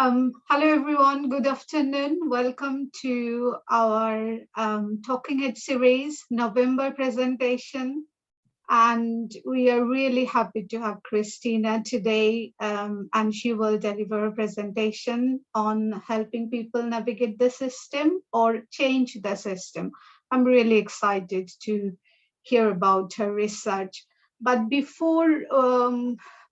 Hello, everyone. Good afternoon. Welcome to our Talking Head series November presentation. And we are really happy to have Cristina today, and she will deliver a presentation on helping people navigate the system or change the system. I'm really excited to hear about her research. But before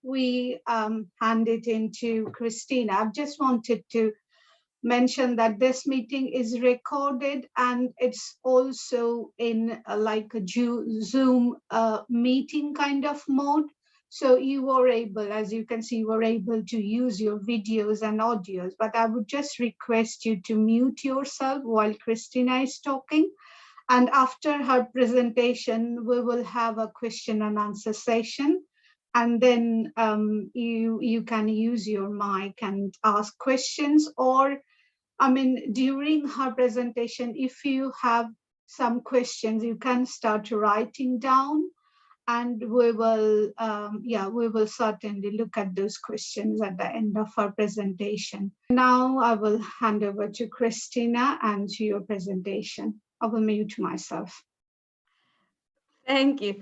we hand it into Cristina, I just wanted to mention that this meeting is recorded and it's also in like a Zoom meeting kind of mode. So you were able, as you can see, you were able to use your videos and audios, but I would just request you to mute yourself while Cristina is talking. And after her presentation, we will have a question and answer session. And then you can use your mic and ask questions, or during her presentation, if you have some questions, you can start writing down, and we will certainly look at those questions at the end of our presentation. Now I will hand over to Cristina and to your presentation. I will mute myself. Thank you.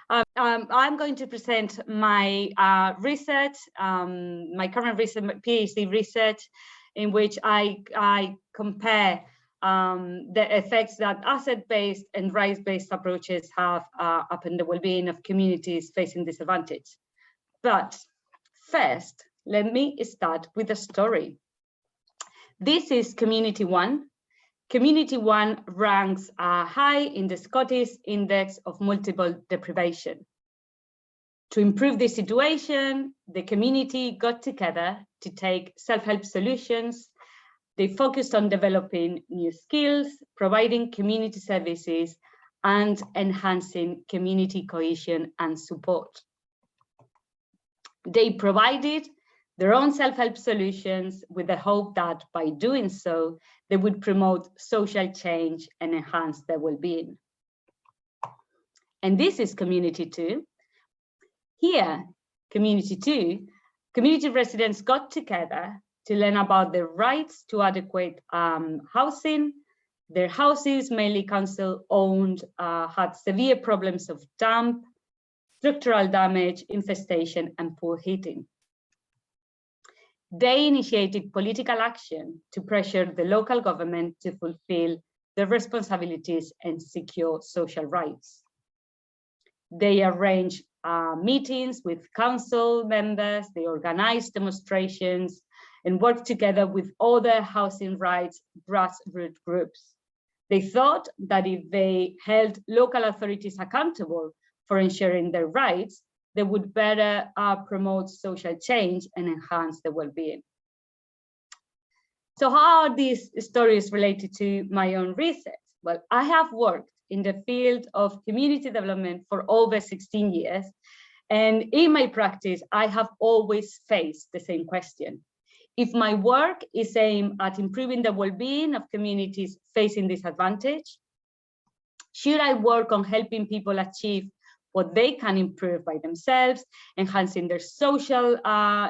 I'm going to present my research, my current research, PhD research, in which I compare the effects that asset-based and rights-based approaches have upon the well-being of communities facing disadvantage. But first, let me start with a story. This is Community One. Community One ranks high in the Scottish Index of Multiple Deprivation. To improve the situation, the community got together to take self-help solutions. They focused on developing new skills, providing community services, and enhancing community cohesion and support. They provided their own self-help solutions with the hope that by doing so, they would promote social change and enhance their well-being. And this is Community Two. Here, Community Two, community residents got together to learn about their rights to adequate housing. Their houses, mainly council-owned, had severe problems of damp, structural damage, infestation, and poor heating. They initiated political action to pressure the local government to fulfill their responsibilities and secure social rights. They arranged meetings with council members, they organized demonstrations, and worked together with other housing rights grassroots groups. They thought that if they held local authorities accountable for ensuring their rights, they would better promote social change and enhance the well-being. So how are these stories related to my own research? Well, I have worked in the field of community development for over 16 years. And in my practice, I have always faced the same question. If my work is aimed at improving the well-being of communities facing disadvantage, should I work on helping people achieve what they can improve by themselves, enhancing their social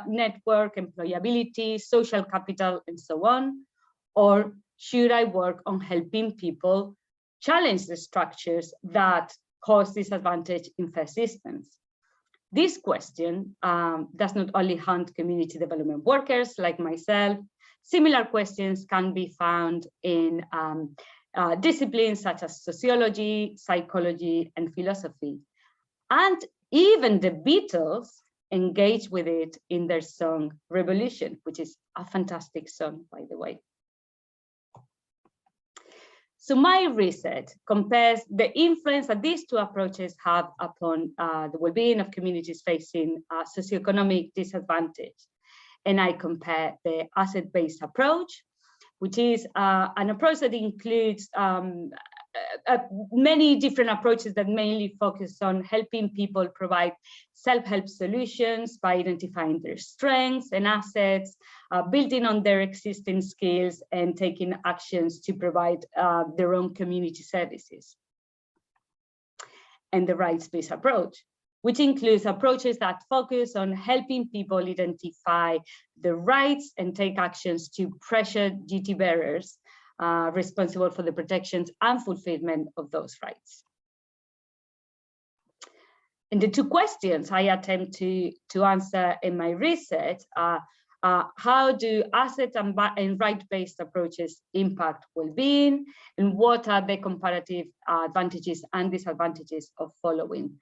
network, employability, social capital, and so on? Or should I work on helping people challenge the structures that cause disadvantage in fair systems? This question does not only hunt community development workers like myself. Similar questions can be found in disciplines such as sociology, psychology, and philosophy. And even the Beatles engaged with it in their song Revolution, which is a fantastic song, by the way. So my research compares the influence that these two approaches have upon the well-being of communities facing socioeconomic disadvantage. And I compare the asset-based approach, which is an approach that includes many different approaches that mainly focus on helping people provide self-help solutions by identifying their strengths and assets, building on their existing skills, and taking actions to provide their own community services. And the rights-based approach, which includes approaches that focus on helping people identify the rights and take actions to pressure duty bearers responsible for the protections and fulfillment of those rights. And the two questions I attempt to answer in my research are, how do asset and right-based approaches impact well-being, and what are the comparative advantages and disadvantages of following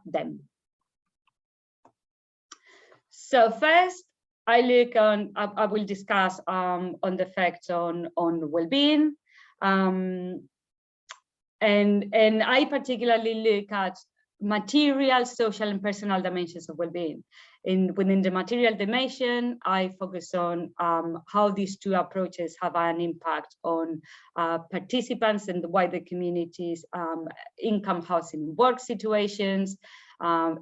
them? So first, I will discuss on the effects on well-being, and I particularly look at material, social, and personal dimensions of well-being. Within the material dimension, I focus on how these two approaches have an impact on participants and the wider communities' income, housing, and work situations.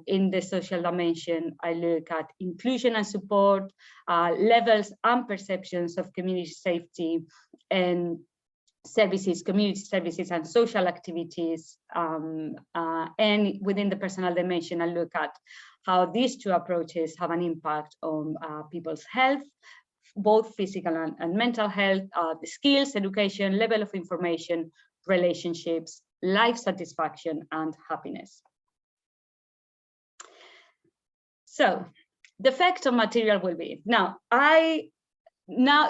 In the social dimension, I look at inclusion and support, levels and perceptions of community safety and services, community services and social activities. And within the personal dimension, I look at how these two approaches have an impact on people's health, both physical and mental health, the skills, education, level of information, relationships, life satisfaction, and happiness. So the effect on material well-being. Now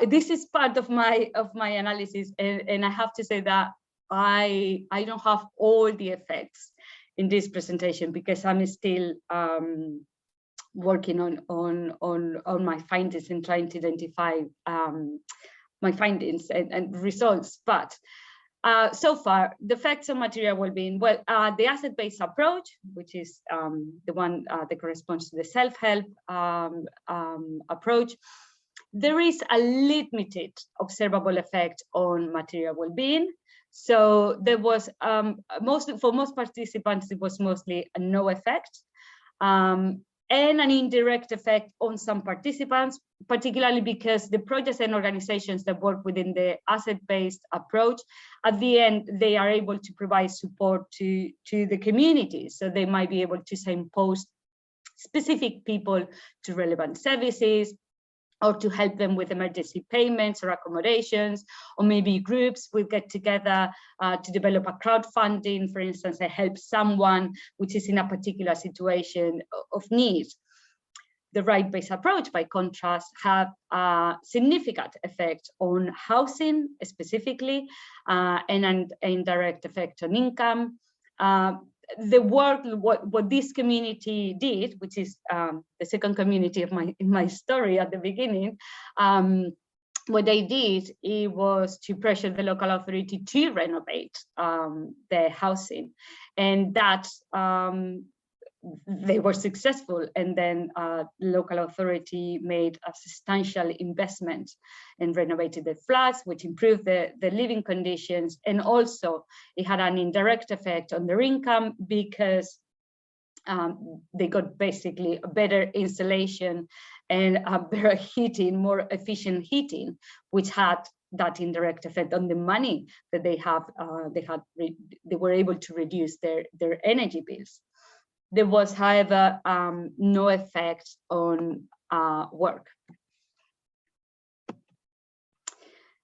this is part of my analysis, and I have to say that I don't have all the effects in this presentation because I'm still working on my findings and trying to identify my findings and results. But so far, the effects on material well-being, well, the asset-based approach, which is the one that corresponds to the self-help approach, there is a limited observable effect on material well-being. So there was, for most participants, it was mostly a no effect, and an indirect effect on some participants, particularly because the projects and organizations that work within the asset-based approach, at the end, they are able to provide support to the community. So they might be able to signpost specific people to relevant services, or to help them with emergency payments or accommodations, or maybe groups will get together to develop a crowdfunding, for instance, to help someone which is in a particular situation of need. The right-based approach, by contrast, have a significant effect on housing specifically, and an indirect effect on income. The work, what this community did, which is the second community of in my story at the beginning, what they did, it was to pressure the local authority to renovate their housing, and that they were successful. And then the local authority made a substantial investment and renovated the flats, which improved the living conditions. And also it had an indirect effect on their income because they got basically a better insulation and a better heating, more efficient heating, which had that indirect effect on the money that they have. They were able to reduce their energy bills. There was, however, no effect on work.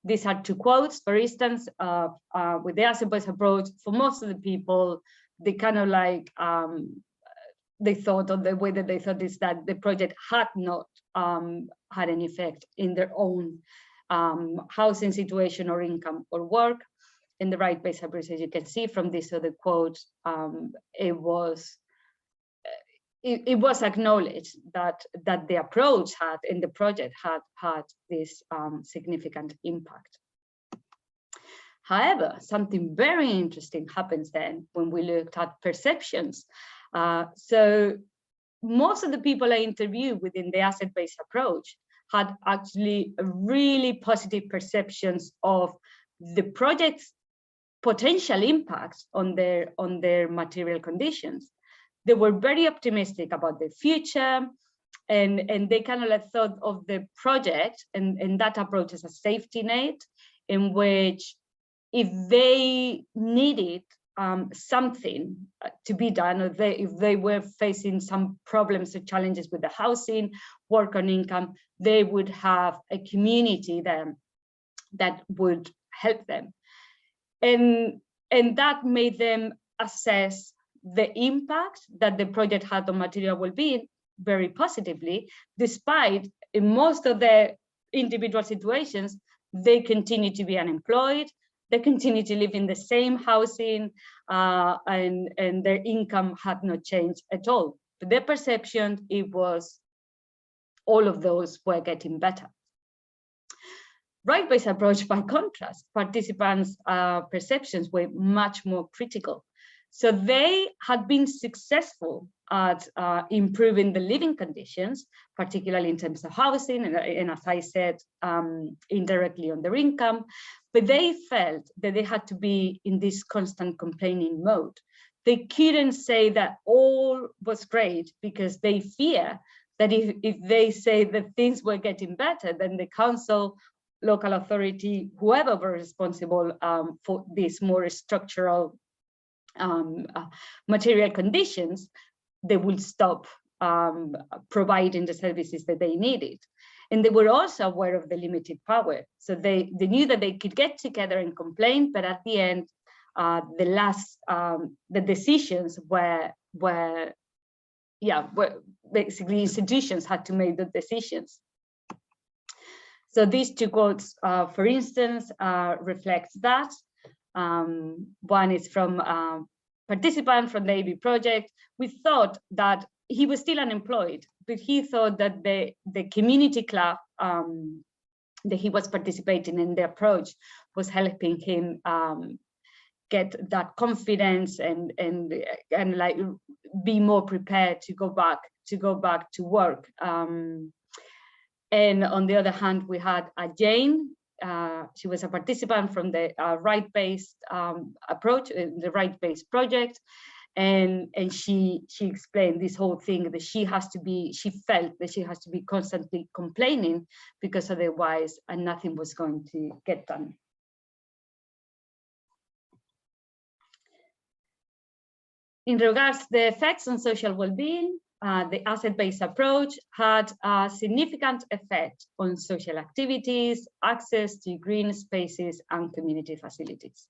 These are two quotes. For instance, with the asset-based approach, for most of the people, they kind of like, they thought, or the way that they thought is that the project had not had any effect in their own housing situation or income or work. In the right-based approach, as you can see from this other quote, it was acknowledged that the approach had in the project had this significant impact. However, something very interesting happens then when we looked at perceptions. So most of the people I interviewed within the asset-based approach had actually really positive perceptions of the project's potential impact on their material conditions. They were very optimistic about the future, and they kind of like thought of the project and that approach as a safety net, in which if they needed something to be done, or if they were facing some problems or challenges with the housing, work on income, they would have a community then that would help them. And that made them assess the impact that the project had on material well-being very positively, despite in most of the individual situations, they continue to be unemployed, they continue to live in the same housing, and their income had not changed at all. But their perception, it was all of those were getting better. Right-based approach, by contrast, participants' perceptions were much more critical. So they had been successful at improving the living conditions, particularly in terms of housing, and as I said, indirectly on their income, but they felt that they had to be in this constant complaining mode. They couldn't say that all was great because they fear that if they say that things were getting better, then the council, local authority, whoever were responsible for these more structural material conditions, they would stop providing the services that they needed. And they were also aware of the limited power. So they knew that they could get together and complain, but at the end, the decisions were basically institutions had to make the decisions. So these two quotes, for instance, reflect that. One is from a participant from the AB project. We thought that he was still unemployed, but he thought that the community club that he was participating in, the approach, was helping him get that confidence and like be more prepared to go back to work. And on the other hand, we had Jane. She was a participant from the right-based approach, the right-based project, and she explained this whole thing that she felt that she has to be constantly complaining because otherwise nothing was going to get done. In regards to the effects on social well-being, the asset-based approach had a significant effect on social activities, access to green spaces, and community facilities.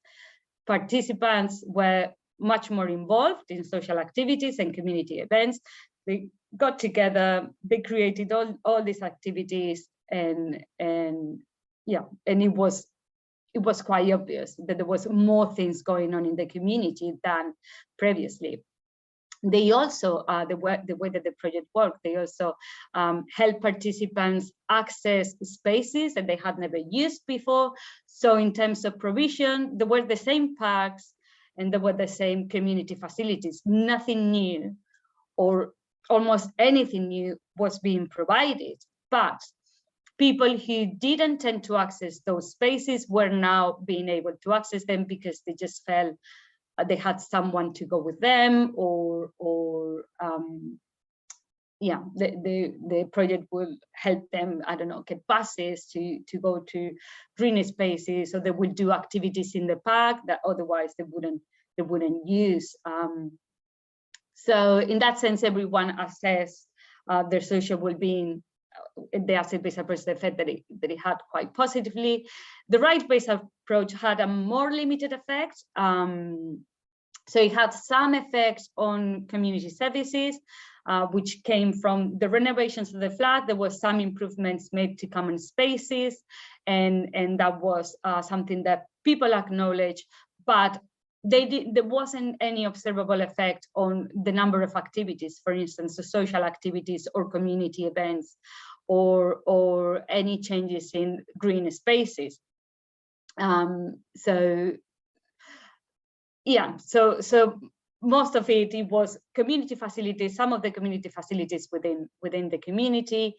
Participants were much more involved in social activities and community events. They got together, they created all these activities, and it was quite obvious that there was more things going on in the community than previously. They also, the way that the project worked, they also help participants access spaces that they had never used before. So in terms of provision, there were the same parks and there were the same community facilities. Nothing new or almost anything new was being provided, but people who didn't tend to access those spaces were now being able to access them because they just felt they had someone to go with them, or the project will help them, I don't know, get buses to go to green spaces, or they will do activities in the park that otherwise they wouldn't use. So in that sense, everyone assessed their social well-being, the asset-based approach, the effect that it had quite positively. The right-based approach had a more limited effect. So it had some effects on community services, which came from the renovations of the flat. There was some improvements made to common spaces, and that was something that people acknowledged, but there wasn't any observable effect on the number of activities, for instance, the social activities or community events, or any changes in green spaces. So most of it was community facilities, some of the community facilities within the community.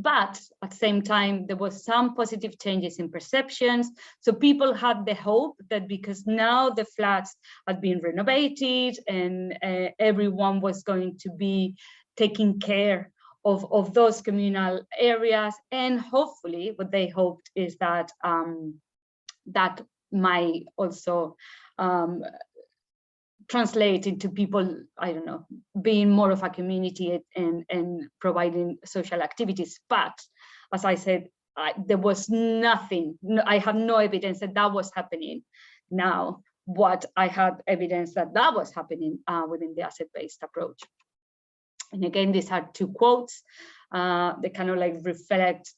But at the same time, there was some positive changes in perceptions. So people had the hope that because now the flats had been renovated and everyone was going to be taking care of those communal areas, and hopefully what they hoped is that that might also translate into people, I don't know, being more of a community and providing social activities. But as I said, there was nothing, I have no evidence that that was happening. Now, what I had evidence that that was happening within the asset-based approach. And again, these are two quotes. They kind of like reflect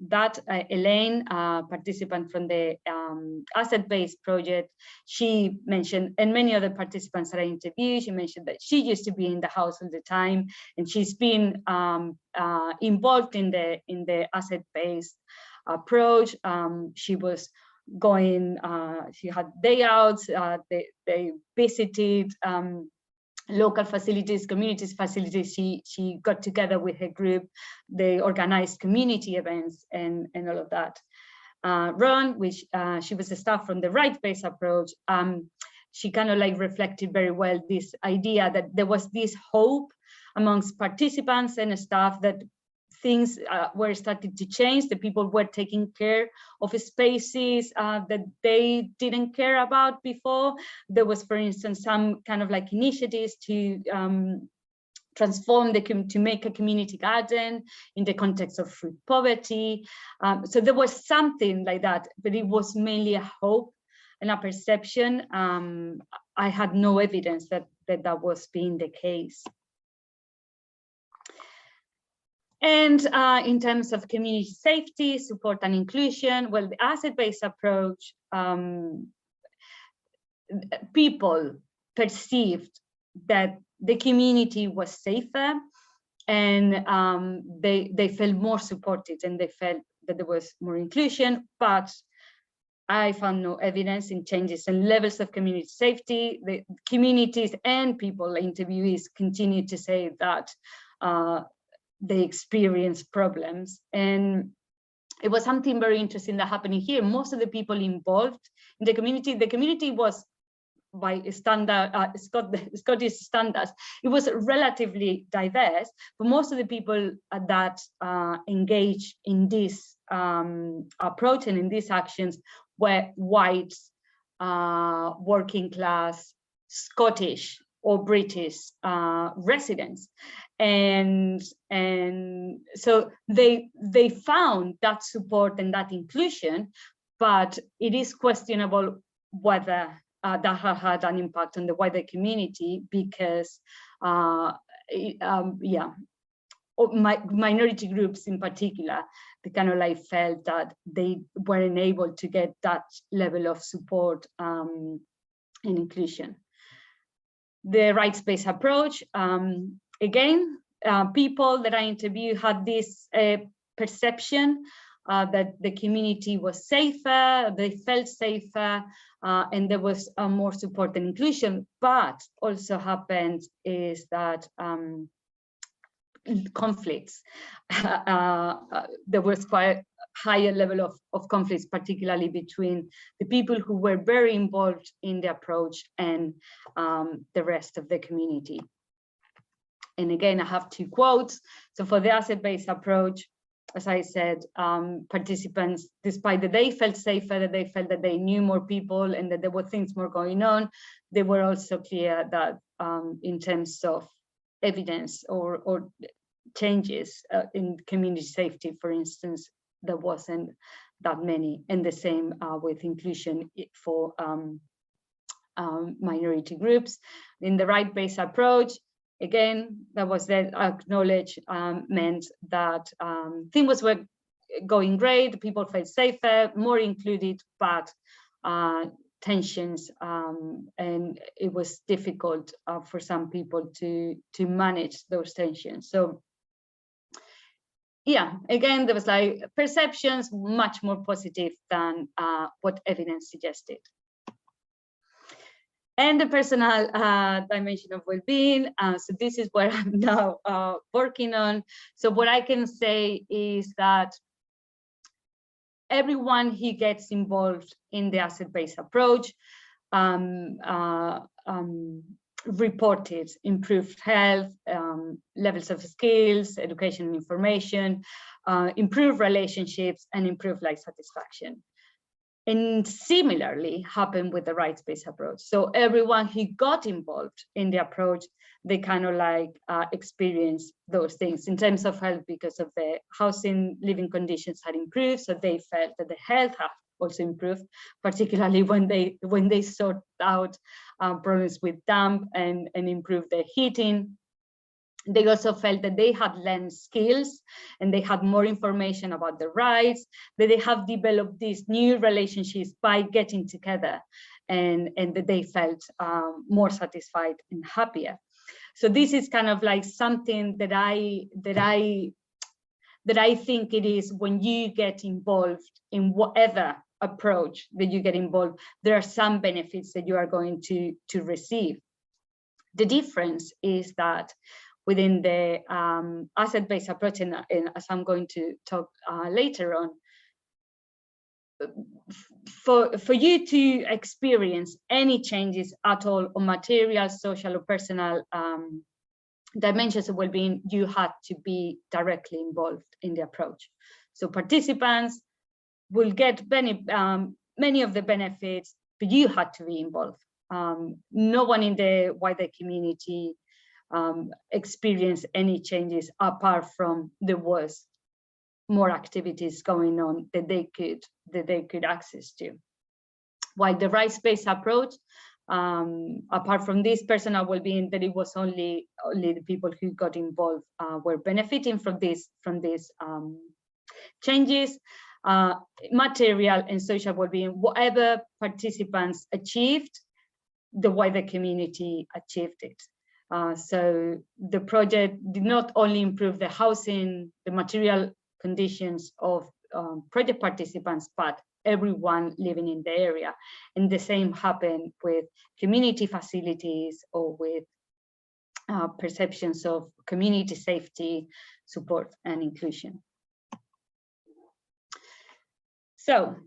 that Elaine, participant from the asset-based project, she mentioned, and many other participants that I interviewed, she mentioned that she used to be in the house all the time, and she's been involved in the asset-based approach. She was going, she had day outs, they visited local facilities, communities facilities. She got together with her group. They organized community events and all of that. Ron, which she was a staff from the right-based approach, she kind of like reflected very well this idea that there was this hope amongst participants and staff that things were starting to change, that people were taking care of spaces that they didn't care about before. There was, for instance, some kind of like initiatives to transform to make a community garden in the context of food poverty. So there was something like that, but it was mainly a hope and a perception. I had no evidence that was being the case. And in terms of community safety, support and inclusion, well, the asset-based approach, people perceived that the community was safer, and they felt more supported, and they felt that there was more inclusion. But I found no evidence in changes in levels of community safety. The communities and people, interviewees, continue to say that they experience problems. And it was something very interesting that happened here. Most of the people involved in the community was, by standard Scottish standards, it was relatively diverse, but most of the people that engaged in this approach and in these actions were white, working class, Scottish or British residents. And so they found that support and that inclusion, but it is questionable whether that had an impact on the wider community, because minority groups in particular, they kind of like felt that they weren't able to get that level of support and inclusion. The rights-based approach, again, people that I interviewed had this perception that the community was safer, they felt safer, and there was more support and inclusion. But also happened is that conflicts, there was quite higher level of conflicts, particularly between the people who were very involved in the approach and the rest of the community. And again, I have two quotes. So for the asset-based approach, as I said, participants, despite that they felt safer, that they felt that they knew more people and that there were things more going on, they were also clear that in terms of evidence or changes in community safety, for instance, there wasn't that many. And the same with inclusion for minority groups. In the right-based approach, again, that was then acknowledged, meant that things were going great, people felt safer, more included, but tensions, and it was difficult for some people to manage those tensions. So yeah, again, there was like perceptions much more positive than what evidence suggested. And the personal dimension of well-being. So this is what I'm now working on. So what I can say is that everyone who gets involved in the asset-based approach reported improved health, levels of skills, education and information, improved relationships, and improved life satisfaction. And similarly happened with the rights-based approach. So everyone who got involved in the approach, they kind of like experienced those things in terms of health, because of the housing, living conditions had improved. So they felt that the health had also improved, particularly when they sort out problems with damp and improved their heating. They also felt that they had learned skills and they had more information about their rights, that they have developed these new relationships by getting together, and that they felt more satisfied and happier. So this is kind of like something that I think it is, when you get involved in whatever approach that you get involved, there are some benefits that you are going to receive. The difference is that within the asset-based approach, and as I'm going to talk later on, for you to experience any changes at all on material, social, or personal dimensions of well-being, you had to be directly involved in the approach. So participants will get many of the benefits, but you had to be involved. No one in the wider community experience any changes apart from there was more activities going on that they could access to. While the rights-based approach, apart from this personal well-being, that it was only the people who got involved were benefiting from these changes. Material and social well-being, whatever participants achieved, the wider community achieved it. So the project did not only improve the housing, the material conditions of project participants, but everyone living in the area. And the same happened with community facilities, or with perceptions of community safety, support, and inclusion. So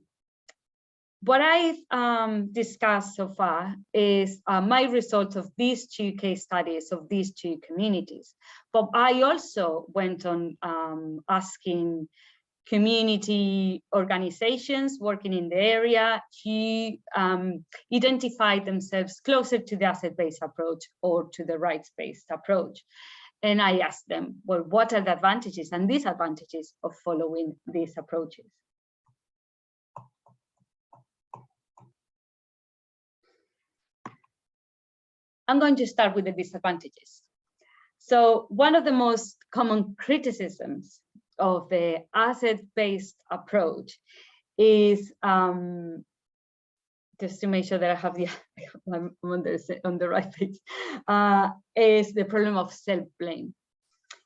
what I've discussed so far is my results of these two case studies of these two communities. But I also went on asking community organizations working in the area to identify themselves closer to the asset-based approach or to the rights-based approach. And I asked them, well, what are the advantages and disadvantages of following these approaches? I'm going to start with the disadvantages. So one of the most common criticisms of the asset-based approach is, just to make sure that I have I'm on the right page, is the problem of self-blame.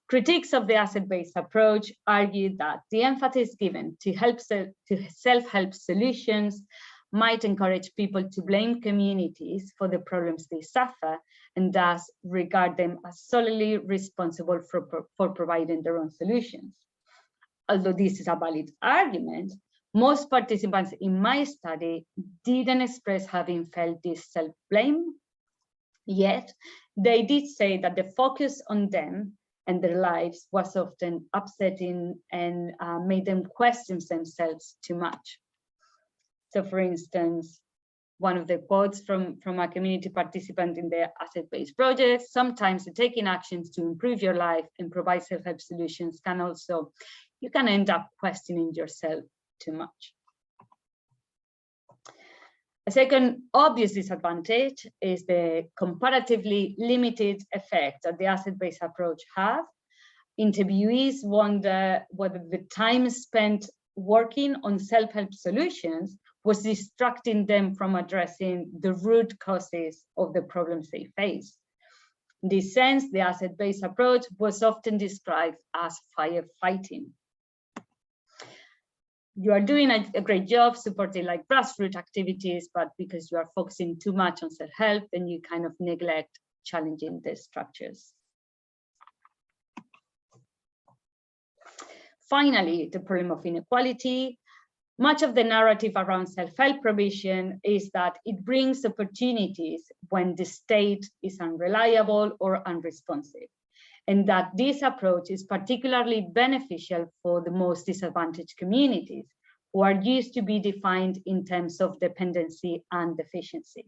Critics of the asset-based approach argue that the emphasis given to self-help solutions might encourage people to blame communities for the problems they suffer, and thus regard them as solely responsible for providing their own solutions. Although this is a valid argument, most participants in my study didn't express having felt this self-blame, yet they did say that the focus on them and their lives was often upsetting and made them question themselves too much. So for instance, one of the quotes from a community participant in the asset-based project, sometimes taking actions to improve your life and provide self-help solutions can also, you can end up questioning yourself too much. A second obvious disadvantage is the comparatively limited effect that the asset-based approach has. Interviewees wonder whether the time spent working on self-help solutions was distracting them from addressing the root causes of the problems they face. In this sense, the asset-based approach was often described as firefighting. You are doing a great job supporting like grassroots activities, but because you are focusing too much on self-help, then you kind of neglect challenging the structures. Finally, the problem of inequality. Much of the narrative around self-help provision is that it brings opportunities when the state is unreliable or unresponsive, and that this approach is particularly beneficial for the most disadvantaged communities, who are used to be defined in terms of dependency and deficiency.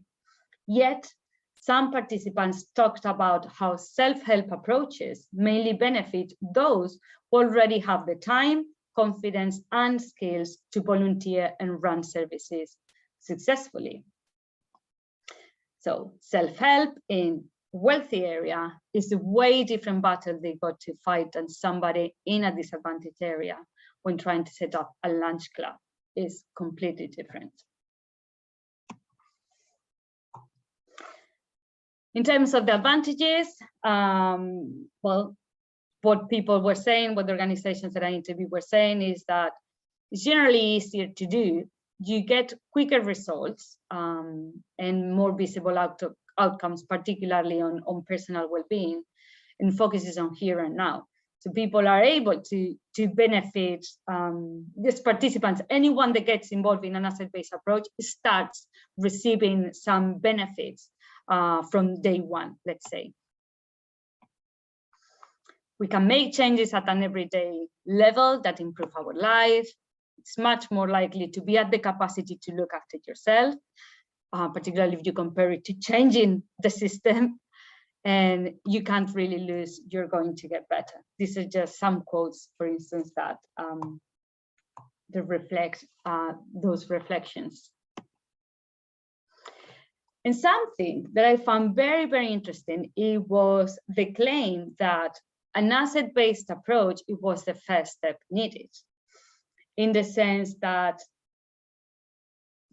Yet, some participants talked about how self-help approaches mainly benefit those who already have the time, confidence, and skills to volunteer and run services successfully. So self-help in wealthy area is a way different battle they got to fight than somebody in a disadvantaged area when trying to set up a lunch club. Is completely different. In terms of the advantages, well, what people were saying, what the organizations that I interviewed were saying is that it's generally easier to do. You get quicker results and more visible outcomes, particularly on personal well-being, and focuses on here and now. So people are able to benefit, these participants, anyone that gets involved in an asset-based approach starts receiving some benefits from day one, let's say. We can make changes at an everyday level that improve our life. It's much more likely to be at the capacity to look after yourself, particularly if you compare it to changing the system. And you can't really lose, you're going to get better. These are just some quotes, for instance, that reflect those reflections. And something that I found very, very interesting, it was the claim that an asset-based approach, it was the first step needed, in the sense that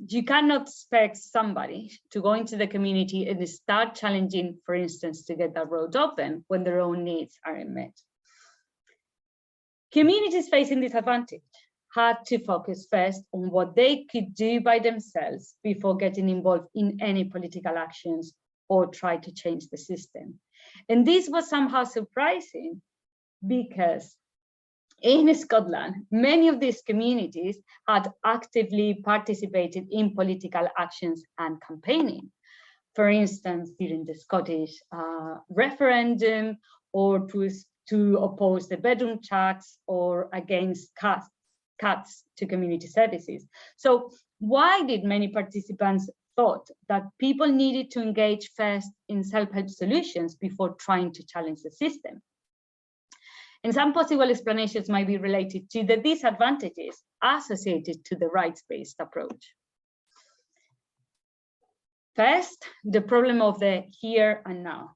you cannot expect somebody to go into the community and start challenging, for instance, to get that road open when their own needs aren't met. Communities facing disadvantage had to focus first on what they could do by themselves before getting involved in any political actions or try to change the system. And this was somehow surprising because in Scotland, many of these communities had actively participated in political actions and campaigning. For instance, during the Scottish referendum, or to oppose the bedroom tax, or against cuts to community services. So why did many participants thought that people needed to engage first in self-help solutions before trying to challenge the system? And some possible explanations might be related to the disadvantages associated to the rights-based approach. First, the problem of the here and now.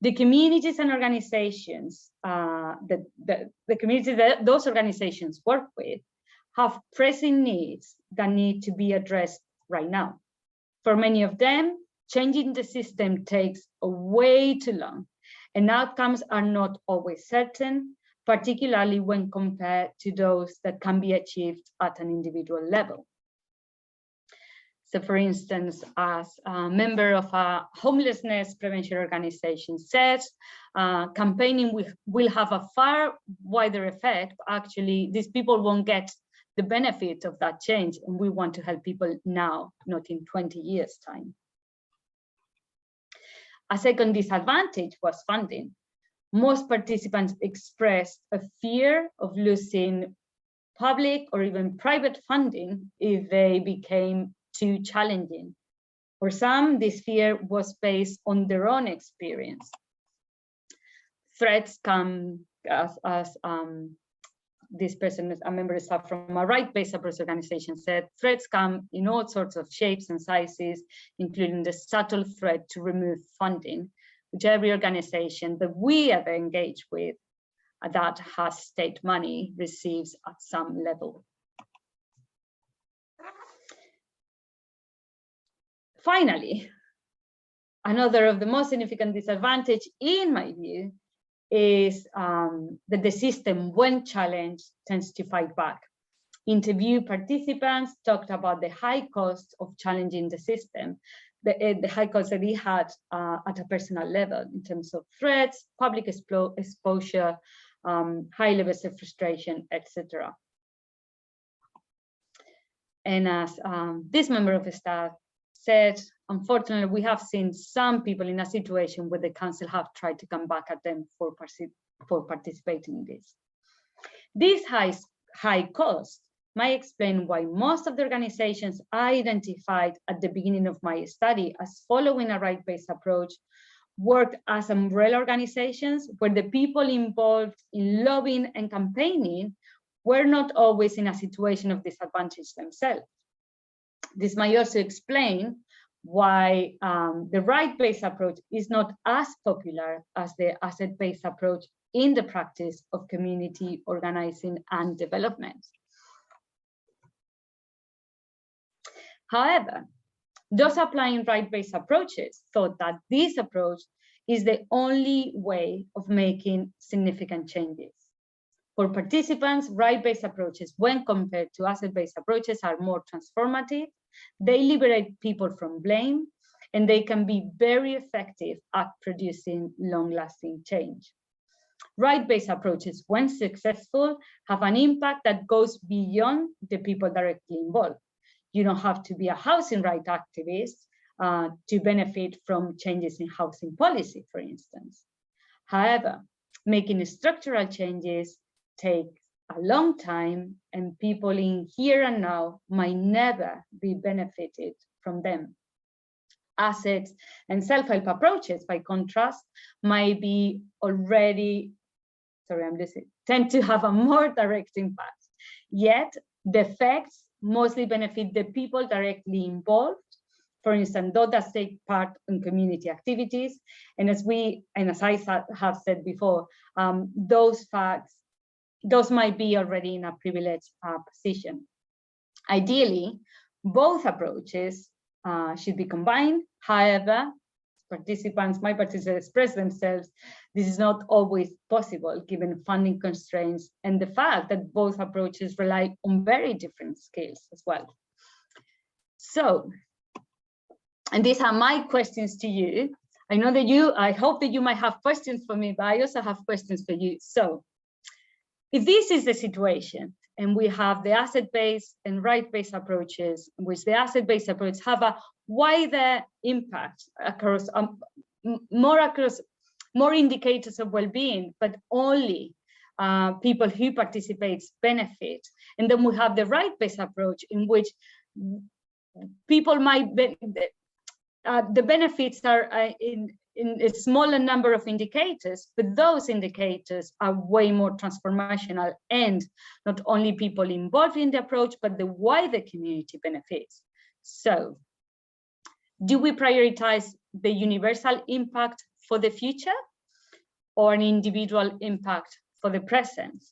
The communities and organizations, the communities that those organizations work with have pressing needs that need to be addressed right now. For many of them, changing the system takes way too long, and outcomes are not always certain, particularly when compared to those that can be achieved at an individual level. So for instance, as a member of a homelessness prevention organization said, campaigning will have a far wider effect. Actually, these people won't get the benefit of that change, and we want to help people now, not in 20 years' time. A second disadvantage was funding. Most participants expressed a fear of losing public or even private funding if they became too challenging. For some, this fear was based on their own experience. Threats come as this person, a member of staff from a right-based approach organization, said, threats come in all sorts of shapes and sizes, including the subtle threat to remove funding, which every organization that we ever engage with that has state money receives at some level. Finally, another of the most significant disadvantage, in my view, is that the system, when challenged, tends to fight back. Interview participants talked about the high cost of challenging the system, the high cost that he had at a personal level in terms of threats, public exposure, high levels of frustration, etc. And as this member of the staff said, unfortunately, we have seen some people in a situation where the council have tried to come back at them for participating in this. This high cost might explain why most of the organizations I identified at the beginning of my study as following a right-based approach worked as umbrella organizations where the people involved in lobbying and campaigning were not always in a situation of disadvantage themselves. This might also explain why the right-based approach is not as popular as the asset-based approach in the practice of community organizing and development. However, those applying right-based approaches thought that this approach is the only way of making significant changes. For participants, right-based approaches, when compared to asset-based approaches, are more transformative. They liberate people from blame, and they can be very effective at producing long-lasting change. Right-based approaches, when successful, have an impact that goes beyond the people directly involved. You don't have to be a housing rights activist to benefit from changes in housing policy, for instance. However, making structural changes takes a long time, and people in here and now might never be benefited from them. Assets and self-help approaches, by contrast, might be already, tend to have a more direct impact. Yet, the effects mostly benefit the people directly involved. For instance, those that take part in community activities. And as I have said before, those might be already in a privileged position. Ideally, both approaches should be combined. However, my participants express themselves, this is not always possible given funding constraints and the fact that both approaches rely on very different skills as well. So, and these are my questions to you. I hope that you might have questions for me, but I also have questions for you. So, if this is the situation, and we have the asset-based and right-based approaches, in which the asset-based approach have a wider impact across more indicators of well-being, but only people who participate benefit. And then we have the right-based approach, in which people might the benefits are in a smaller number of indicators, but those indicators are way more transformational, and not only people involved in the approach, but the wider community benefits. So, do we prioritize the universal impact for the future or an individual impact for the present?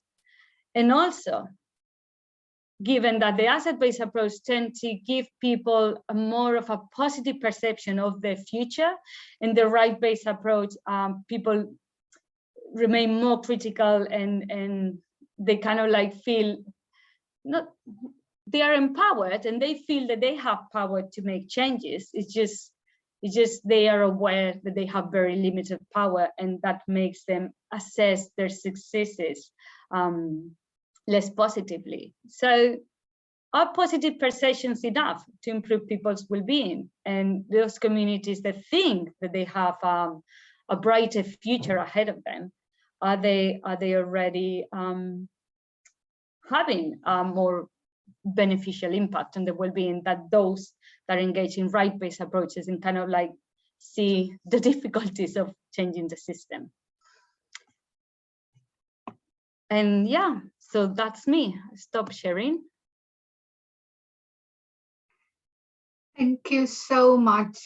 And also, given that the asset-based approach tends to give people more of a positive perception of the future, and the right-based approach, people remain more critical, and they kind of like feel they are empowered, and they feel that they have power to make changes. It's just they are aware that they have very limited power, and that makes them assess their successes less positively. So, are positive perceptions enough to improve people's well-being? And those communities that think that they have a brighter future ahead of them, are they already having a more beneficial impact on the well-being that those that engage in right-based approaches and kind of like see the difficulties of changing the system? And yeah, so that's me. Stop sharing. Thank you so much,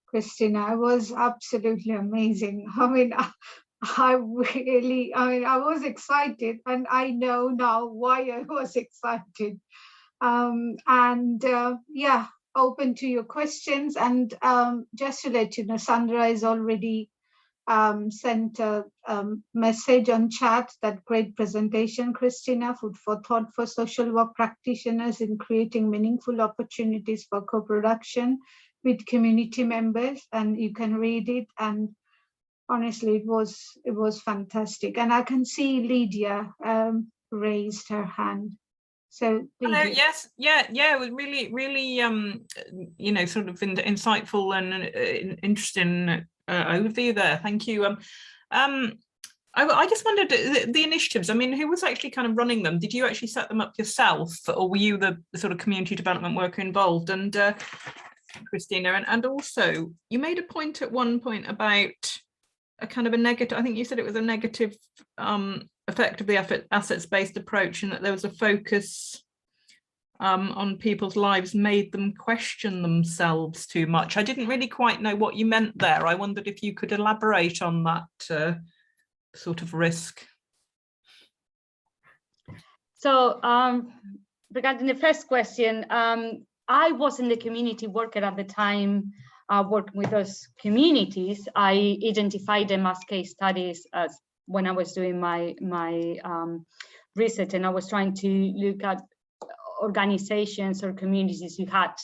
Cristina. It was absolutely amazing. I mean, I was excited, and I know now why I was excited. Yeah, open to your questions. And just to let you know, Sandra is already sent a message on chat that great presentation, Cristina, food for thought for social work practitioners in creating meaningful opportunities for co-production with community members. And you can read it, and honestly, it was fantastic. And I can see Lydia raised her hand. So hello, yes, yeah, it was really sort of insightful and interesting overview there. Thank you. I just wondered the initiatives. I mean, who was actually kind of running them? Did you actually set them up yourself, or were you the sort of community development worker involved? And Cristina, and also you made a point at one point about a kind of a negative, I think you said it was a negative effect of the assets-based approach, and that there was a focus on people's lives made them question themselves too much. I didn't really quite know what you meant there. I wondered if you could elaborate on that sort of risk. So regarding the first question, I wasn't the community worker at the time working with those communities. I identified them as case studies as when I was doing my research, and I was trying to look at organizations or communities who had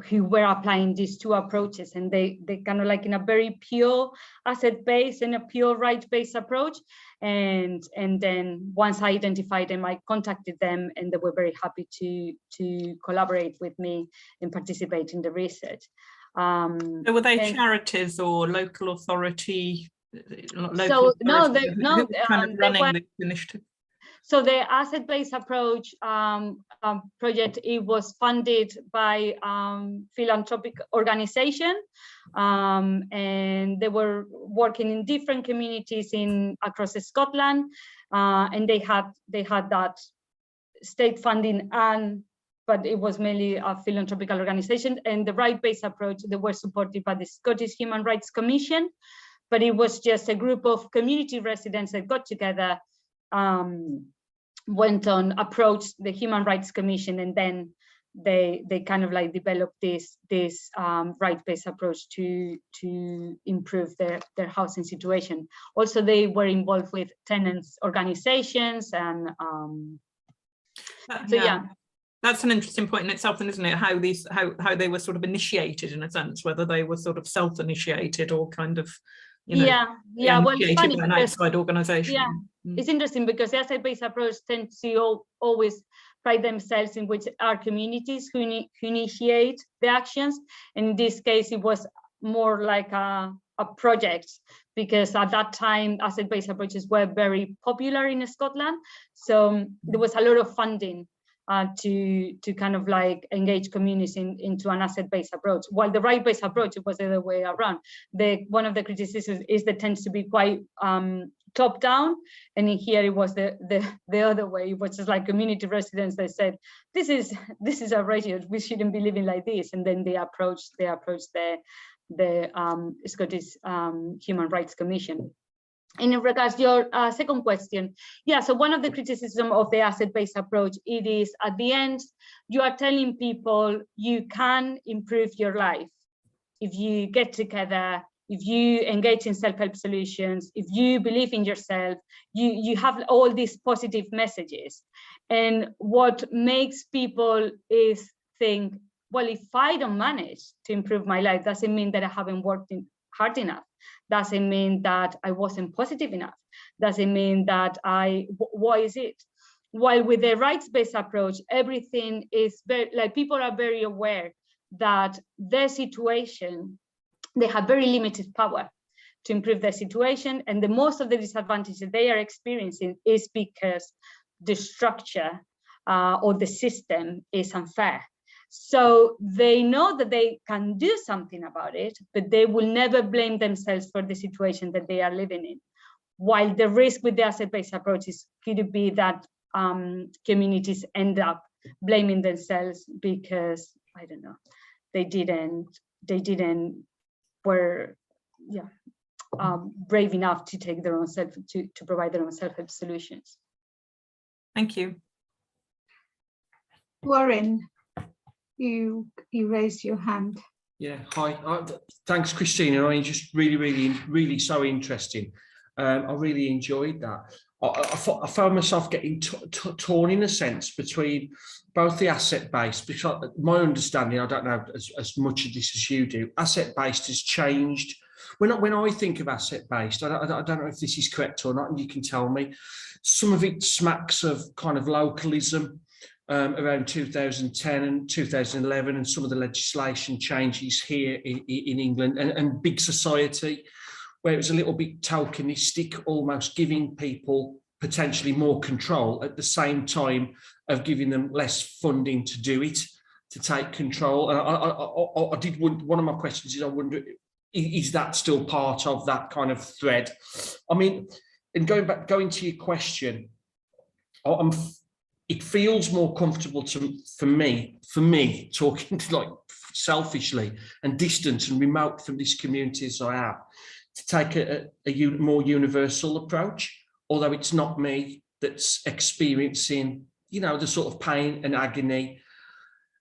who were applying these two approaches, and they kind of like in a very pure asset-based and a pure right-based approach. And then once I identified them, I contacted them, and they were very happy to collaborate with me and participate in the research. So were they charities or local authority? So no, who kind of running the initiative? So the asset-based approach project, it was funded by philanthropic organization, and they were working in different communities across Scotland, and they had that state funding, but it was mainly a philanthropic organization. And the right-based approach, they were supported by the Scottish Human Rights Commission, but it was just a group of community residents that got together, went on, approached the Human Rights Commission, and then they kind of like developed this right-based approach to improve their housing situation. Also, they were involved with tenants organizations, and so yeah. That's an interesting point in itself, isn't it? How they were sort of initiated, in a sense, whether they were sort of self-initiated or kind of, well, it's funny by an outside organization. Yeah, it's interesting because the asset-based approach tends to always pride themselves in which are communities who initiate the actions. And in this case, it was more like a project, because at that time, asset-based approaches were very popular in Scotland. So there was a lot of funding to kind of like engage communities into an asset-based approach, while the right-based approach, it was the other way around. One of the criticisms is that tends to be quite top-down, and in here it was the other way, which is like community residents that said, this is outrageous, we shouldn't be living like this, and then they approached the Scottish Human Rights Commission. In regards to your second question, yeah, so one of the criticisms of the asset-based approach, it is at the end, you are telling people you can improve your life if you get together, if you engage in self-help solutions, if you believe in yourself, you have all these positive messages. And what makes people is think, well, if I don't manage to improve my life, doesn't mean that I haven't worked hard enough. Doesn't mean that I wasn't positive enough. Doesn't mean that why is it? While with the rights-based approach, everything is very, like, people are very aware that their situation, they have very limited power to improve their situation. And the most of the disadvantages they are experiencing is because the structure or the system is unfair. So they know that they can do something about it, but they will never blame themselves for the situation that they are living in. While the risk with the asset-based approach could be that communities end up blaming themselves because, I don't know, they were brave enough to take their own to provide their own self-help solutions. Thank you. Warren, you raised your hand. Yeah, hi. Thanks, Cristina. I mean, just really so interesting. I really enjoyed that. I found myself getting torn in a sense between both the asset-based, because my understanding, I don't know as much of this as you do, asset-based has changed. When I think of asset-based, I don't know if this is correct or not, and you can tell me, some of it smacks of kind of localism, around 2010 and 2011, and some of the legislation changes here in England, and big society. where it was a little bit tokenistic, almost giving people potentially more control at the same time of giving them less funding to do it, to take control. And I did, one of my questions is, I wonder, is that still part of that kind of thread? I mean, and going to your question, it feels more comfortable for me talking to, like, selfishly and distant and remote from this community as I am, to take a more universal approach, although it's not me that's experiencing, you know, the sort of pain and agony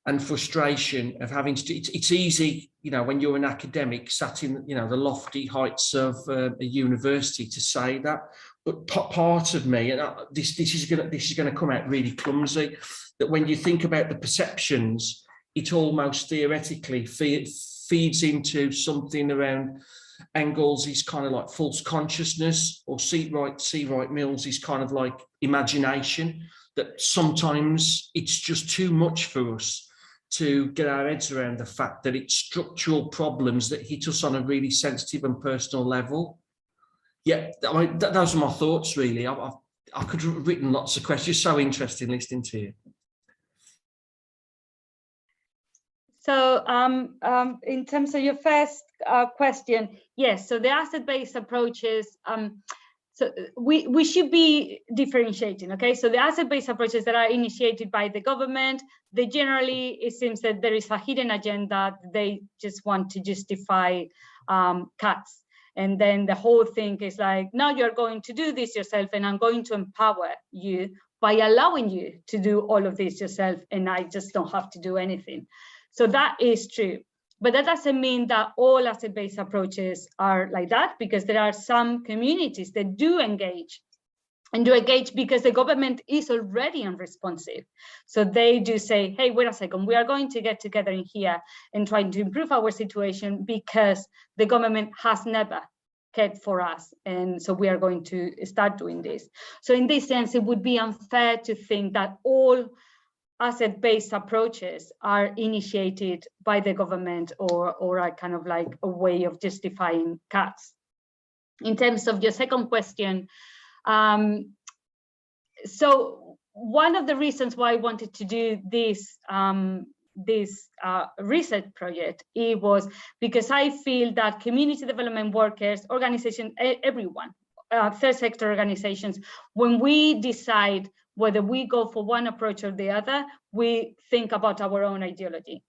and frustration of having to. It's easy, you know, when you're an academic sat in, you know, the lofty heights of a university, to say that. But part of me, and this is going to come out really clumsy, that when you think about the perceptions, it almost theoretically feeds into something around Engels' kind of like false consciousness, or C. Wright Mills is kind of like imagination, that sometimes it's just too much for us to get our heads around the fact that it's structural problems that hit us on a really sensitive and personal level. Yeah, I mean, those are my thoughts, really. I could have written lots of questions. It's so interesting listening to you. So in terms of your first question, yes, so the asset-based approaches, so we should be differentiating, okay? So the asset-based approaches that are initiated by the government, they generally, it seems that there is a hidden agenda. They just want to justify cuts. And then the whole thing is like, now you're going to do this yourself, and I'm going to empower you by allowing you to do all of this yourself, and I just don't have to do anything. So that is true. But that doesn't mean that all asset-based approaches are like that, because there are some communities that do engage, and do engage because the government is already unresponsive. So they do say, hey, wait a second, we are going to get together in here and try to improve our situation because the government has never cared for us. And so we are going to start doing this. So in this sense, it would be unfair to think that all asset-based approaches are initiated by the government, or are kind of like a way of justifying cuts. In terms of your second question, so one of the reasons why I wanted to do this research project, it was because I feel that community development workers, organizations, everyone, third sector organizations, when we decide whether we go for one approach or the other, we think about our own ideology.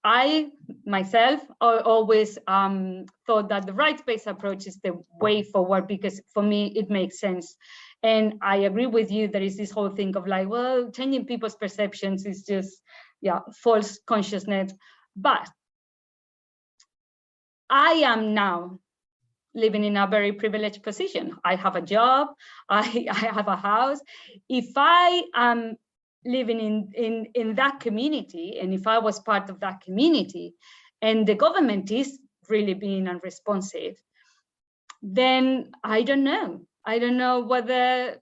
I, myself, always thought that the rights-based approach is the way forward, because for me, it makes sense. And I agree with you, there is this whole thing of like, well, changing people's perceptions is just, yeah, false consciousness. But I am now living in a very privileged position. I have a job, I have a house. If I am living in that community, and if I was part of that community, and the government is really being unresponsive, then I don't know whether,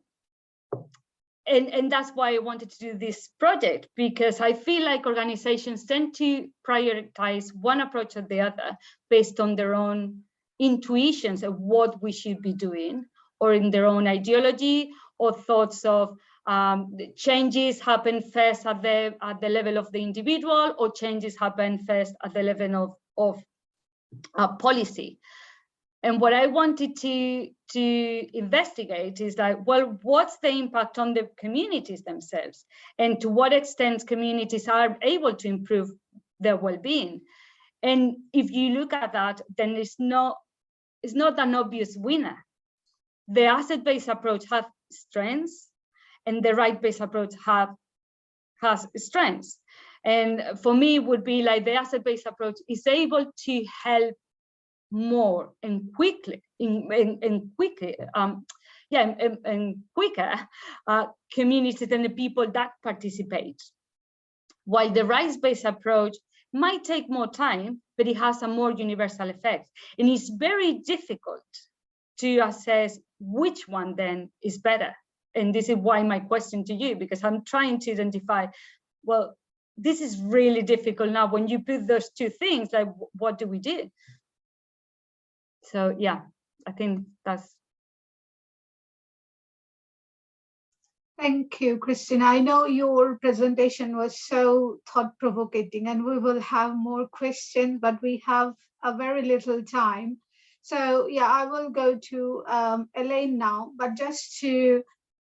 and that's why I wanted to do this project, because I feel like organizations tend to prioritize one approach or the other based on their own intuitions of what we should be doing, or in their own ideology, or thoughts of changes happen first at the level of the individual, or changes happen first at the level of policy. And what I wanted to investigate is like, well, what's the impact on the communities themselves, and to what extent communities are able to improve their well-being. And if you look at that, then it's not an obvious winner. The asset-based approach has strengths, and the right-based approach has strengths. And for me, it would be like the asset-based approach is able to help more and quickly, and quicker communities and the people that participate. While the rights-based approach might take more time, but it has a more universal effect. And it's very difficult to assess which one then is better. And this is why my question to you, because I'm trying to identify, well, this is really difficult now. When you put those two things, like, what do we do? So yeah, I think that's. Thank you, Cristina. I know your presentation was so thought-provoking, and we will have more questions, but we have a very little time. So yeah, I will go to Elaine now, but just to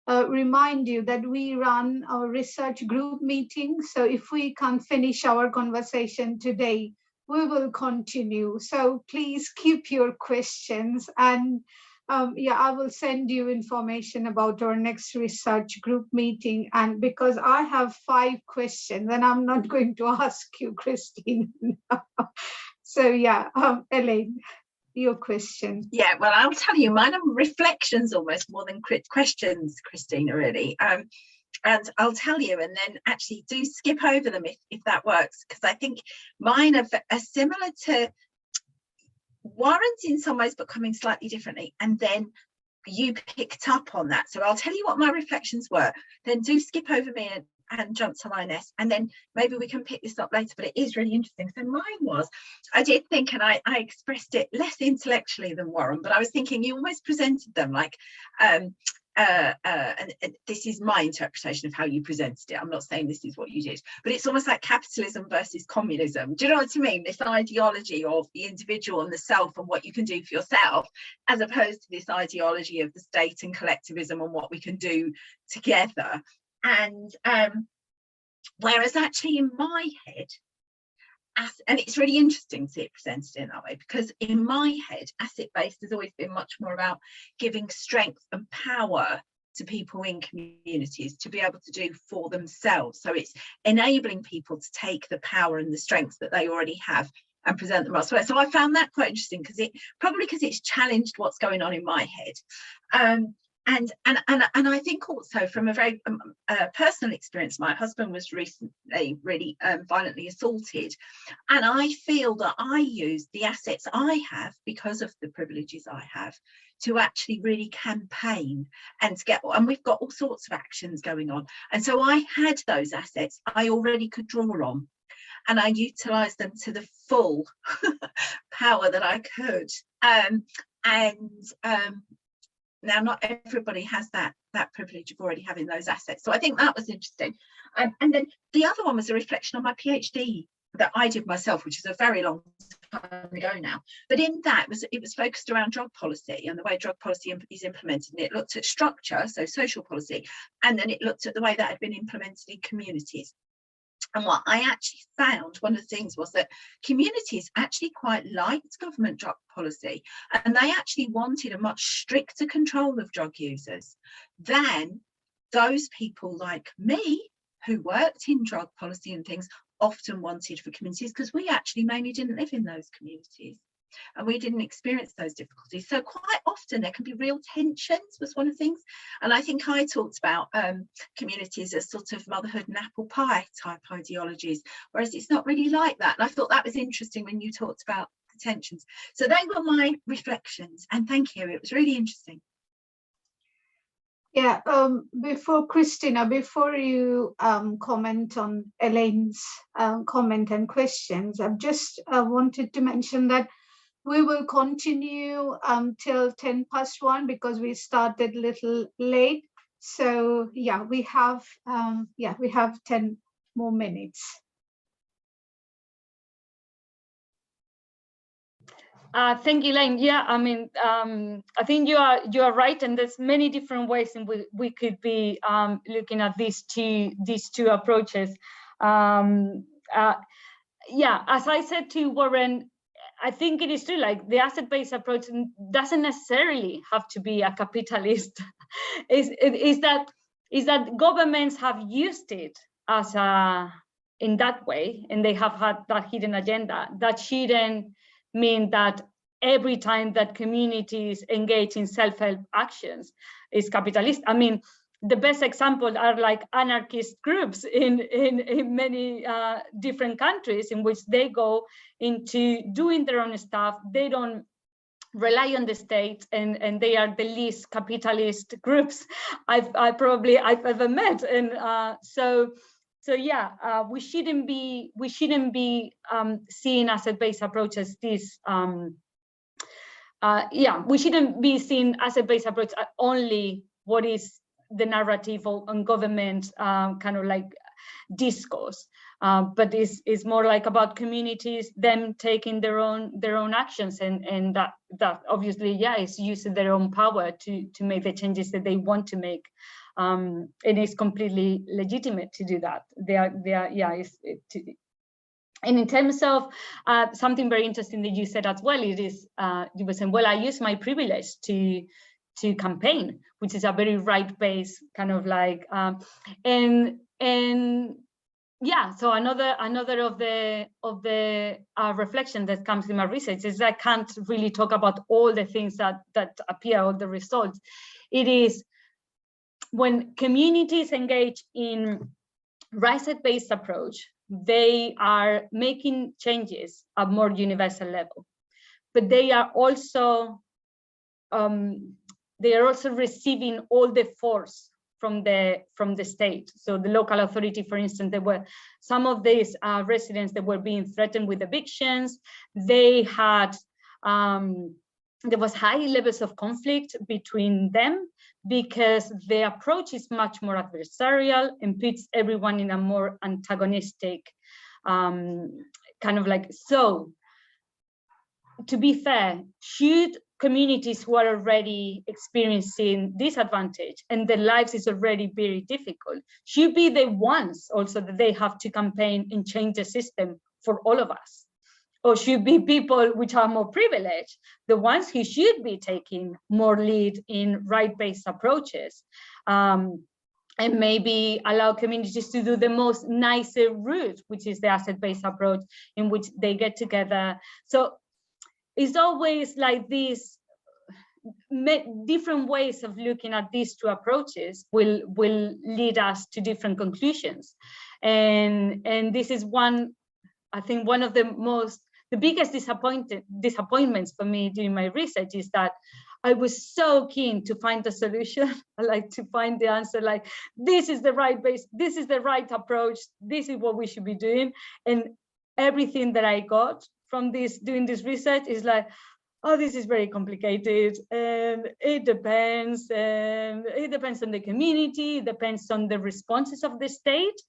remind you that we run our research group meeting. So if we can't finish our conversation today, we will continue. So please keep your questions, and yeah, I will send you information about our next research group meeting. And because I have 5 questions, and I'm not going to ask you, Christine. So yeah, Elaine, your question. Yeah, well, I'll tell you, mine are reflections almost more than questions, Cristina, really. And I'll tell you, and then actually do skip over them if that works, because I think mine are similar to Warren's in some ways, but coming slightly differently. And then you picked up on that. So I'll tell you what my reflections were, then do skip over me and jump to Lioness, and then maybe we can pick this up later, but it is really interesting. So mine was, I did think, and I expressed it less intellectually than Warren, but I was thinking you almost presented them like, and this is my interpretation of how you presented it. I'm not saying this is what you did, but it's almost like capitalism versus communism. Do you know what I mean? This ideology of the individual and the self and what you can do for yourself, as opposed to this ideology of the state and collectivism and what we can do together. And whereas actually in my head, and it's really interesting to see it presented in that way, because in my head, asset-based has always been much more about giving strength and power to people in communities to be able to do for themselves. So it's enabling people to take the power and the strengths that they already have and present them elsewhere. So I found that quite interesting, because it's challenged what's going on in my head. And I think also from a very personal experience, my husband was recently really violently assaulted, and I feel that I use the assets I have because of the privileges I have to actually really campaign and and we've got all sorts of actions going on, and so I had those assets I already could draw on, and I utilised them to the full power that I could. Now, not everybody has that privilege of already having those assets. So I think that was interesting. And then the other one was a reflection on my PhD that I did myself, which is a very long time ago now. But in that, it was focused around drug policy and the way drug policy is implemented. And it looked at structure, so social policy, and then it looked at the way that had been implemented in communities. And what I actually found, one of the things was that communities actually quite liked government drug policy, and they actually wanted a much stricter control of drug users than those people like me who worked in drug policy and things often wanted for communities, because we actually mainly didn't live in those communities and we didn't experience those difficulties. So quite often there can be real tensions, was one of the things. And I think I talked about communities as sort of motherhood and apple pie type ideologies, whereas it's not really like that. And I thought that was interesting when you talked about the tensions. So they were my reflections, and thank you, it was really interesting. Yeah, before Cristina, before you comment on Elaine's comment and questions, I've just wanted to mention that we will continue till 1:10 because we started a little late. So yeah, we have 10 more minutes. Thank you, Elaine. Yeah, I mean, I think you are right, and there's many different ways in which we could be looking at these two approaches. Yeah, as I said to Warren, I think it is true, like the asset-based approach doesn't necessarily have to be a capitalist. is that governments have used it as in that way, and they have had that hidden agenda. That shouldn't mean that every time that communities engage in self-help actions is capitalist. I mean, the best examples are like anarchist groups in many different countries, in which they go into doing their own stuff. They don't rely on the state, and they are the least capitalist groups I've ever met. And so yeah, we shouldn't be seeing asset-based approaches this we shouldn't be seeing asset-based approach only what is the narrative on government kind of like discourse, but is more like about communities, them taking their own actions, and that obviously, is using their own power to make the changes that they want to make, and it's completely legitimate to do that. And in terms of something very interesting that you said as well, it is you were saying, well, I use my privilege to campaign, which is a very right-based kind of like, and so another of the reflection that comes in my research is I can't really talk about all the things that appear, all the results. It is when communities engage in asset-based approach, they are making changes at more universal level, but they are also receiving all the force from the state. So the local authority, for instance, there were some of these residents that were being threatened with evictions. They had there was high levels of conflict between them because the approach is much more adversarial and puts everyone in a more antagonistic kind of like. So to be fair, should communities who are already experiencing disadvantage and their lives is already very difficult should be the ones also that they have to campaign and change the system for all of us? Or should be people which are more privileged, the ones who should be taking more lead in right-based approaches, and maybe allow communities to do the most nicer route, which is the asset-based approach, in which they get together. So it's always like these different ways of looking at these two approaches will lead us to different conclusions. And this is one, I think one of the biggest disappointments for me during my research is that I was so keen to find the solution, like to find the answer, like this is the right base, this is the right approach, this is what we should be doing. And everything that I got from doing this research is like, oh, this is very complicated, and it depends on the community, it depends on the responses of the state.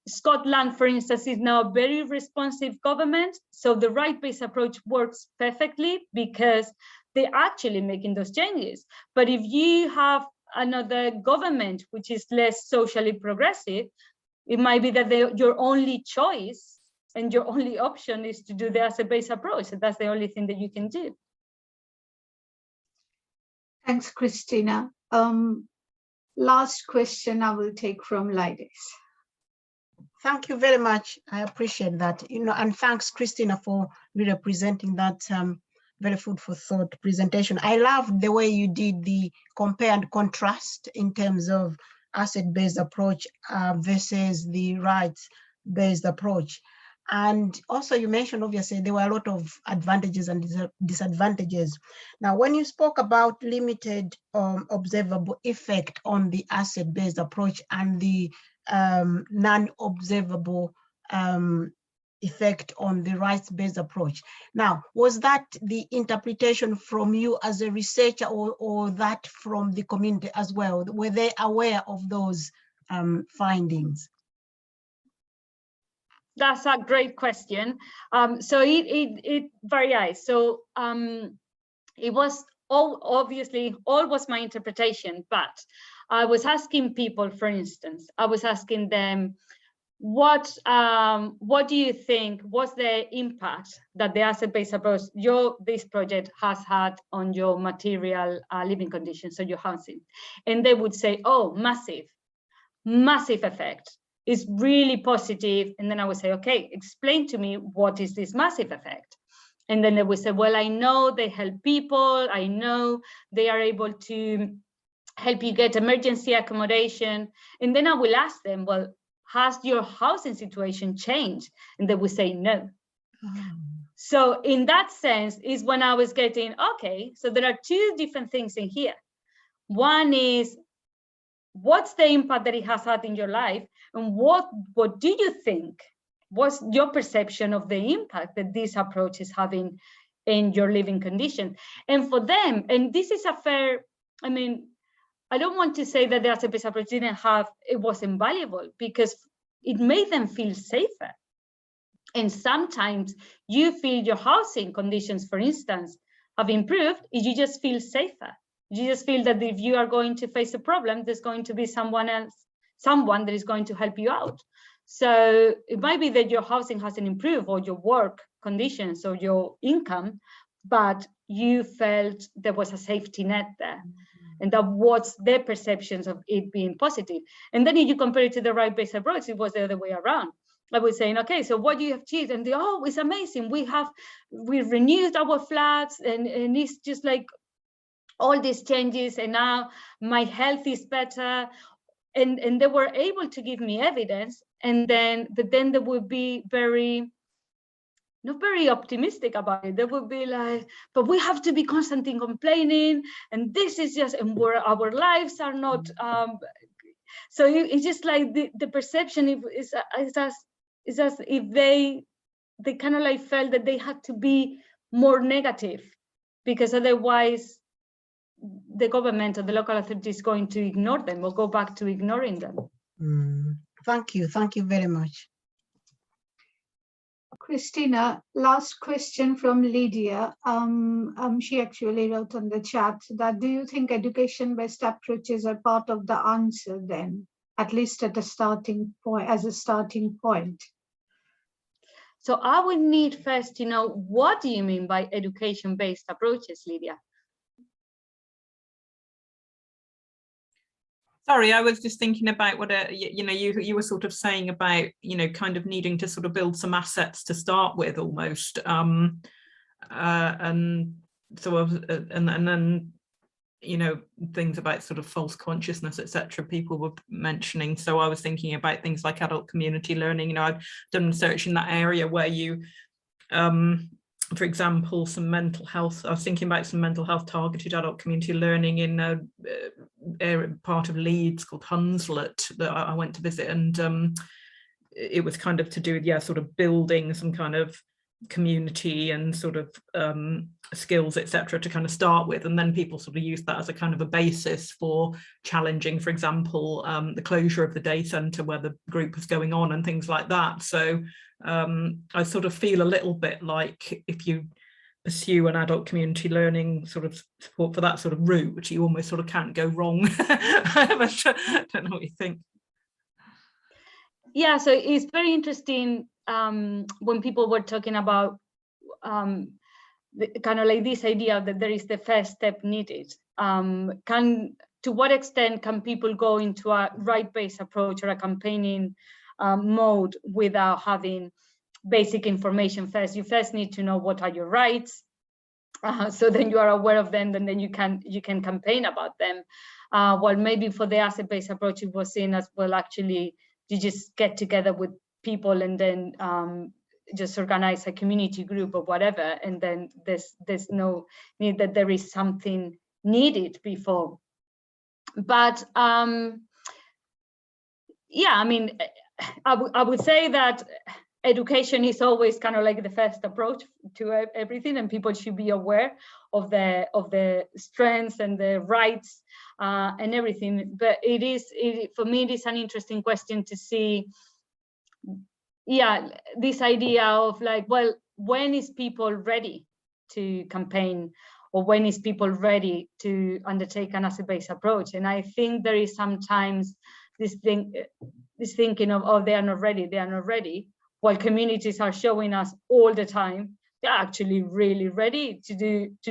Scotland, for instance, is now a very responsive government, so the right-based approach works perfectly because they're actually making those changes. But if you have another government which is less socially progressive, it might be that your only choice and your only option is to do the asset-based approach. So that's the only thing that you can do. Thanks, Cristina. Last question I will take from Lydis. Thank you very much. I appreciate that. And thanks, Cristina, for really presenting that very food for thought presentation. I love the way you did the compare and contrast in terms of asset-based approach versus the rights-based approach. And also you mentioned, obviously, there were a lot of advantages and disadvantages. Now, when you spoke about limited observable effect on the asset-based approach and the non-observable effect on the rights-based approach. Now, was that the interpretation from you as a researcher or that from the community as well? Were they aware of those findings? That's a great question. So it varies. So it was obviously all was my interpretation, but I was asking people, for instance, I was asking them, what do you think was the impact that the asset-based approach, this project has had on your material living conditions, so your housing? And they would say, oh, massive effect. It's really positive. And then I would say, okay, explain to me, what is this massive effect? And then they would say, well, I know they help people. I know they are able to help you get emergency accommodation. And then I will ask them, well, has your housing situation changed? And they would say no. So in that sense is when I was getting, okay, so there are two different things in here. One is, what's the impact that it has had in your life? And what do you think? What's your perception of the impact that this approach is having in your living conditions. And for them, and this is a fair, I mean, I don't want to say that the asset-based approach it wasn't valuable, because it made them feel safer. And sometimes you feel your housing conditions, for instance, have improved if you just feel safer. You just feel that if you are going to face a problem, there's going to be someone that is going to help you out. So it might be that your housing hasn't improved, or your work conditions, or your income, but you felt there was a safety net there. And that was their perceptions of it being positive. And then if you compare it to the right-based approach, it was the other way around. I was saying, okay, so what do you have achieved? And they, oh, it's amazing. We renewed our flats, and it's just like all these changes, and now my health is better. And they were able to give me evidence, but then they would be not very optimistic about it. They would be like, but we have to be constantly complaining, and this is just, and our lives are not. So it's just like the perception is as if they kind of like felt that they had to be more negative, because otherwise the government or the local authority is going to ignore them or go back to ignoring them. Thank you very much. Cristina, last question from Lydia. She actually wrote on the chat that, do you think education-based approaches are part of the answer then, at least at a starting point, as a starting point? So I would need first to know, what do you mean by education-based approaches, Lydia? Sorry, I was just thinking about what you were sort of saying about, kind of needing to sort of build some assets to start with, almost, and so and then things about sort of false consciousness, etc. people were mentioning. So I was thinking about things like adult community learning. I've done research in that area where you for example, some mental health. I was thinking about some mental health targeted adult community learning in a part of Leeds called Hunslet that I went to visit, and it was kind of to do with sort of building some kind of community and sort of skills, etc., to kind of start with, and then people sort of use that as a kind of a basis for challenging, for example, the closure of the day centre where the group was going on and things like that. So I sort of feel a little bit like if you pursue an adult community learning sort of support for that sort of route, which you almost sort of can't go wrong. I don't know what you think. Yeah, so it's very interesting when people were talking about kind of like this idea that there is the first step needed. To what extent can people go into a right-based approach or a campaigning mode without having basic information first? You first need to know what are your rights, so then you are aware of them, and then you can campaign about them. Well, maybe for the asset-based approach, it was seen as, well, actually, you just get together with people and then just organize a community group or whatever, and then there's no need that there is something needed before. But yeah, I mean, I would say that education is always kind of like the first approach to everything, and people should be aware of the strengths and the rights and everything. But for me, it is an interesting question to see, yeah, this idea of like, well, when is people ready to campaign, or when is people ready to undertake an asset-based approach? And I think there is sometimes this thinking of, oh, they are not ready, while communities are showing us all the time they're actually really ready to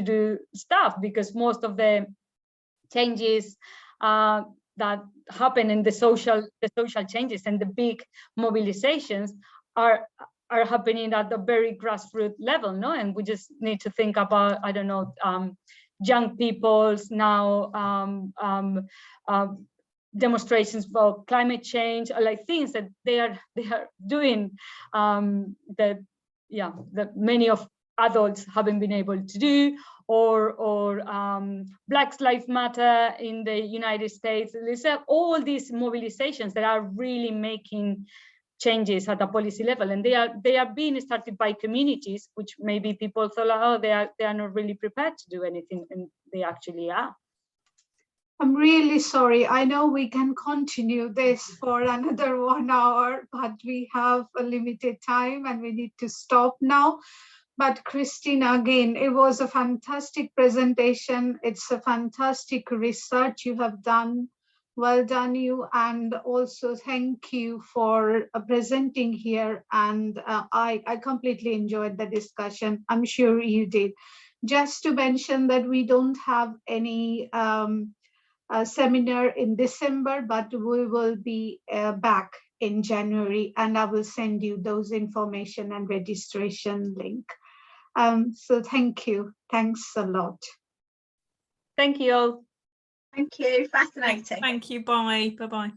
do stuff, because most of the changes that happen in the social changes and the big mobilizations are happening at the very grassroots level, no? And we just need to think about, I don't know, young people's now demonstrations about climate change, or like things that they are doing that many of adults haven't been able to do, or Black Lives Matter in the United States. There's all these mobilizations that are really making changes at a policy level, and they are being started by communities, which maybe people thought, oh, they are not really prepared to do anything, and they actually are. I'm really sorry. I know we can continue this for another 1 hour, but we have a limited time and we need to stop now. But Cristina, again, it was a fantastic presentation. It's a fantastic research you have done. Well done, you. And also thank you for presenting here. And I completely enjoyed the discussion. I'm sure you did. Just to mention that we don't have any seminar in December, but we will be back in January, and I will send you those information and registration link. So thank you. Thanks a lot. Thank you all. Thank you. Fascinating. Thank you. Bye. Bye-bye.